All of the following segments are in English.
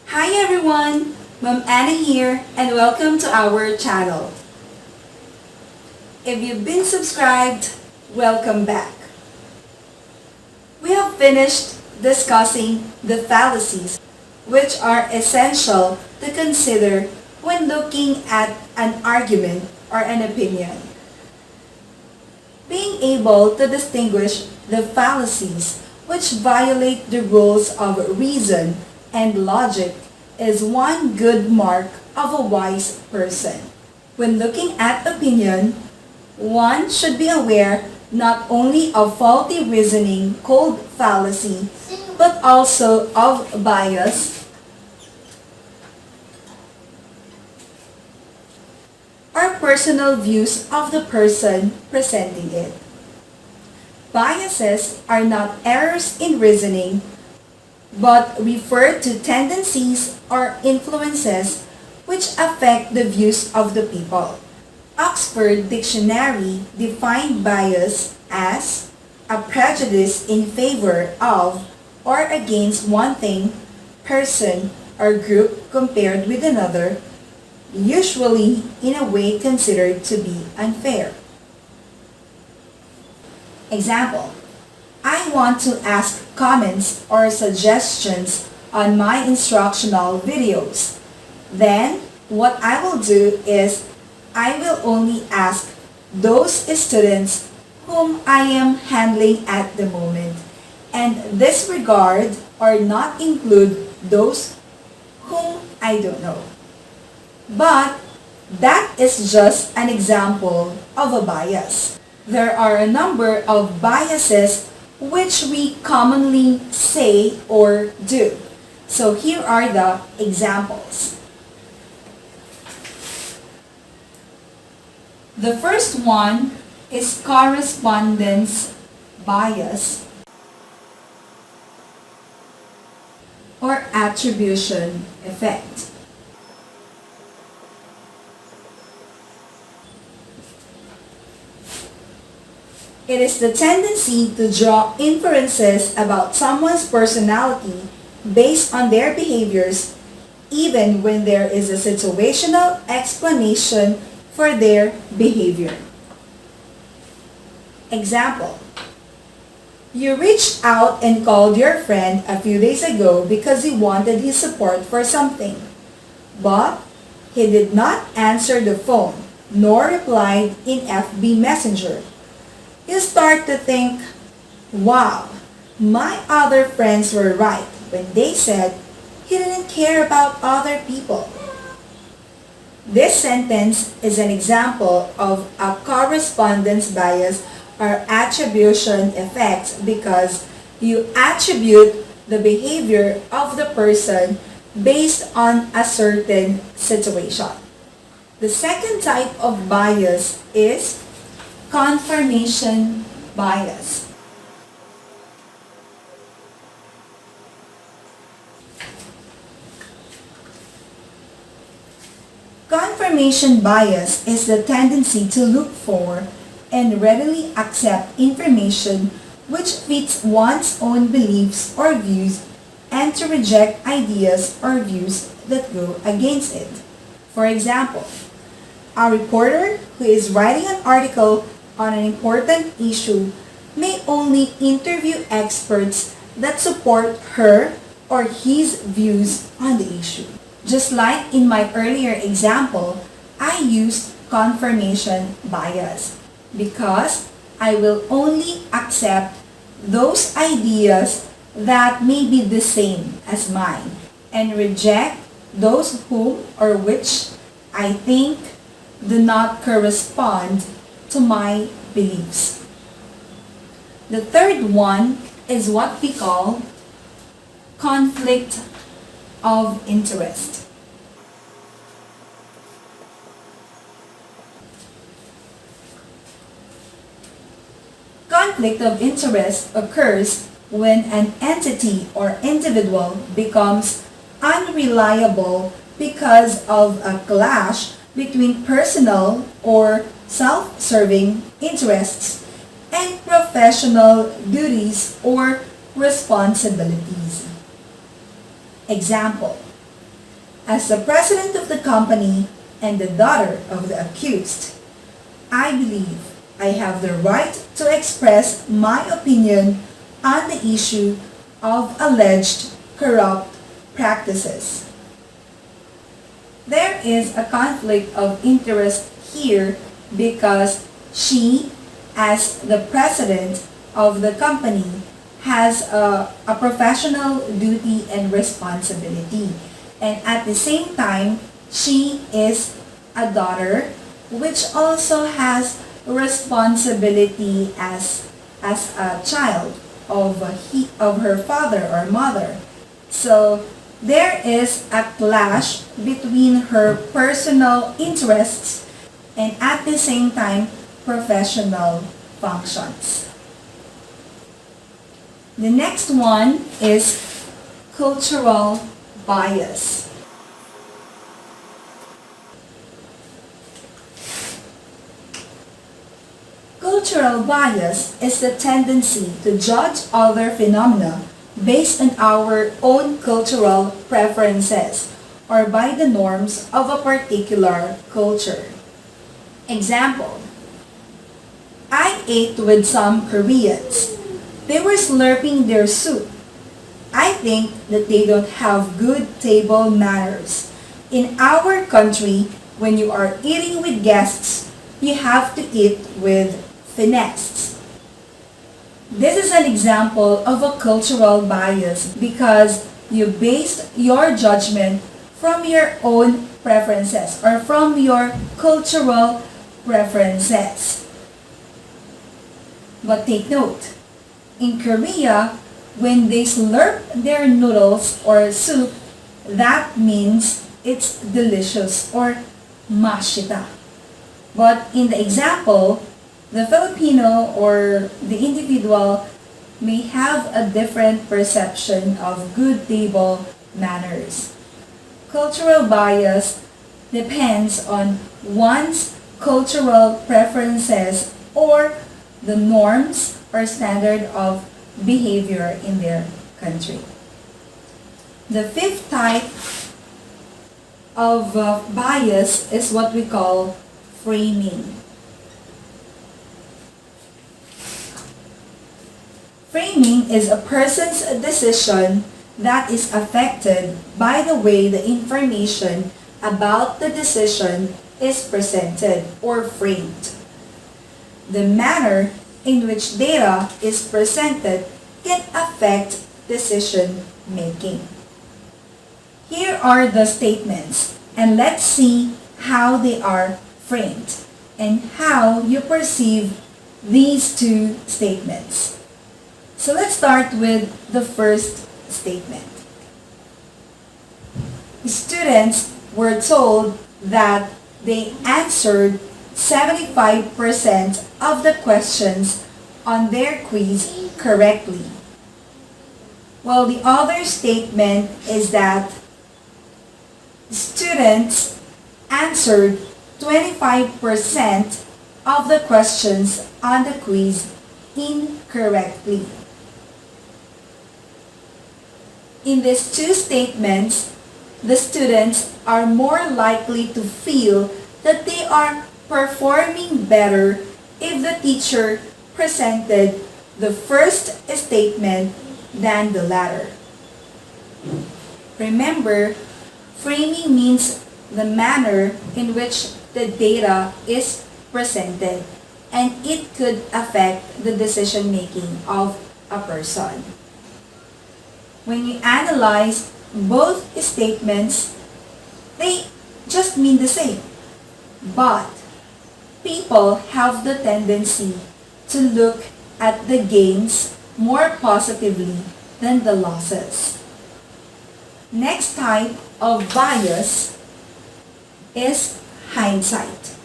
Hi everyone, Ma'am Anna here and welcome to our channel. If you've been subscribed, welcome back. We have finished discussing the fallacies which are essential to consider when looking at an argument or an opinion. Being able to distinguish the fallacies which violate the rules of reason and logic is one good mark of a wise person. When looking at opinion, one should be aware not only of faulty reasoning called fallacy, but also of bias or personal views of the person presenting it. Biases are not errors in reasoning, but refer to tendencies or influences which affect the views of the people. Oxford Dictionary defined bias as a prejudice in favor of or against one thing, person, or group compared with another, usually in a way considered to be unfair. Example: I want to ask comments or suggestions on my instructional videos. Then, what I will do is I will only ask those students whom I am handling at the moment and disregard or not include those whom I don't know. But that is just an example of a bias. There are a number of biases which we commonly say or do. So here are the examples. The first one is correspondence bias or attribution effect. It is the tendency to draw inferences about someone's personality based on their behaviors, even when there is a situational explanation for their behavior. Example: you reached out and called your friend a few days ago because you wanted his support for something, but he did not answer the phone nor replied in FB Messenger. You start to think, wow, my other friends were right when they said he didn't care about other people. This sentence is an example of a correspondence bias or attribution effect because you attribute the behavior of the person based on a certain situation. The second type of bias is confirmation bias. Confirmation bias is the tendency to look for and readily accept information which fits one's own beliefs or views and to reject ideas or views that go against it. For example, a reporter who is writing an article on an important issue may only interview experts that support her or his views on the issue. Just like in my earlier example, I used confirmation bias because I will only accept those ideas that may be the same as mine and reject those whom or which I think do not correspond to my beliefs. The third one is what we call conflict of interest. Conflict of interest occurs when an entity or individual becomes unreliable because of a clash between personal or self-serving interests and professional duties or responsibilities. Example: As the president of the company and the daughter of the accused, I believe I have the right to express my opinion on the issue of alleged corrupt practices. There is a conflict of interest here because she, as the president of the company, has a professional duty and responsibility. And at the same time, she is a daughter, which also has responsibility as a child of her father or mother. So there is a clash between her personal interests and at the same time professional functions. The next one is cultural bias. Cultural bias is the tendency to judge other phenomena based on our own cultural preferences or by the norms of a particular culture. Example: I ate with some Koreans. They were slurping their soup. I think that they don't have good table manners. In our country, when you are eating with guests, you have to eat with finesse. This is an example of a cultural bias because you based your judgment from your own preferences or from your cultural preferences. But take note, in Korea, when they slurp their noodles or soup, that means it's delicious or mashita. But in the example, the Filipino or the individual may have a different perception of good table manners. Cultural bias depends on one's cultural preferences or the norms or standard of behavior in their country. The fifth type of bias is what we call framing. Framing is a person's decision that is affected by the way the information about the decision is presented or framed. The manner in which data is presented can affect decision making. Here are the statements, and let's see how they are framed and how you perceive these two statements. So let's start with the first statement. Students were told that they answered 75% of the questions on their quiz correctly. Well, the other statement is that students answered 25% of the questions on the quiz incorrectly. In these two statements, the students are more likely to feel that they are performing better if the teacher presented the first statement than the latter. Remember, framing means the manner in which the data is presented, and it could affect the decision making of a person. When you analyze both statements, they just mean the same, but people have the tendency to look at the gains more positively than the losses. Next type of bias is hindsight.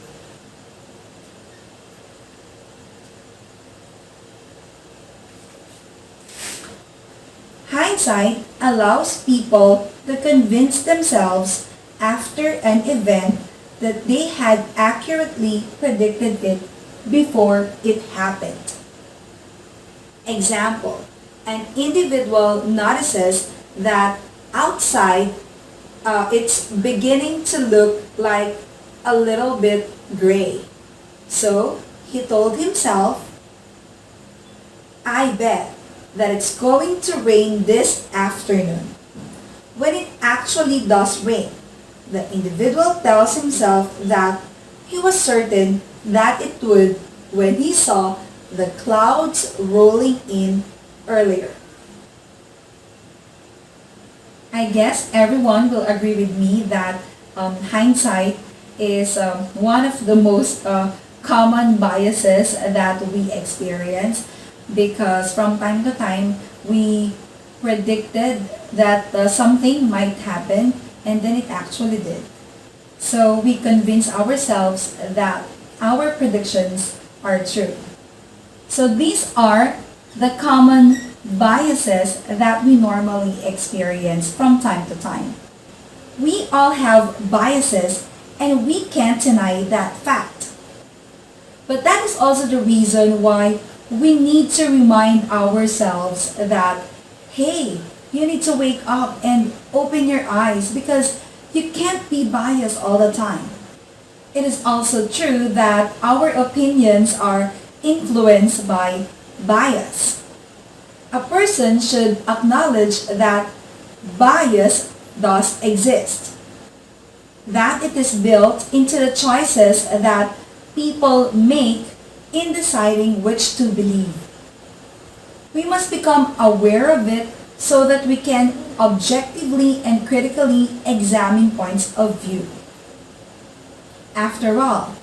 Hindsight allows people to convince themselves after an event that they had accurately predicted it before it happened. Example, an individual notices that outside it's beginning to look like a little bit gray. So he told himself, I bet that it's going to rain this afternoon. When it actually does rain, the individual tells himself that he was certain that it would when he saw the clouds rolling in earlier. I guess everyone will agree with me that hindsight is one of the most common biases that we experience, because from time to time we predicted that something might happen and then it actually did. So we convince ourselves that our predictions are true. So these are the common biases that we normally experience from time to time. We all have biases and we can't deny that fact. But that is also the reason why we need to remind ourselves that, hey, you need to wake up and open your eyes because you can't be biased all the time. It is also true that our opinions are influenced by bias. A person should acknowledge that bias does exist, that it is built into the choices that people make in deciding which to believe. We must become aware of it so that we can objectively and critically examine points of view. After all,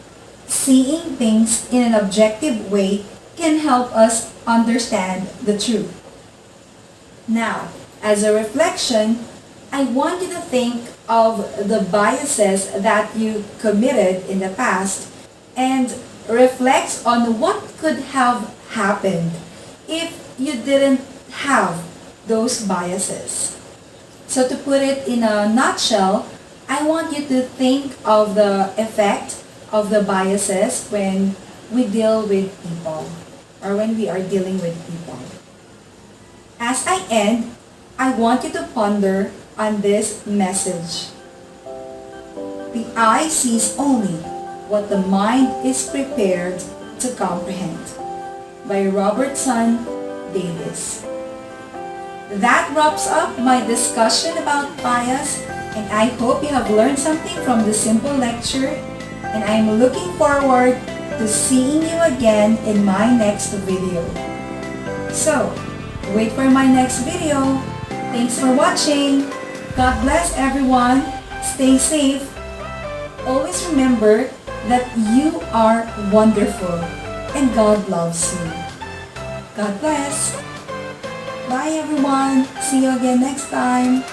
seeing things in an objective way can help us understand the truth. Now, as a reflection, I want you to think of the biases that you committed in the past and reflect on what could have happened if you didn't have those biases. So to put it in a nutshell, I want you to think of the effect of the biases when we deal with people or when we are dealing with people. As I end, I want you to ponder on this message. The eye sees only what the mind is prepared to comprehend. By Robertson Davis. That wraps up my discussion about bias, and I hope you have learned something from this simple lecture, and I am looking forward to seeing you again in my next video. So, wait for my next video. Thanks for watching. God bless everyone. Stay safe. Always remember that you are wonderful and God loves you. God bless. Bye everyone. See you again next time.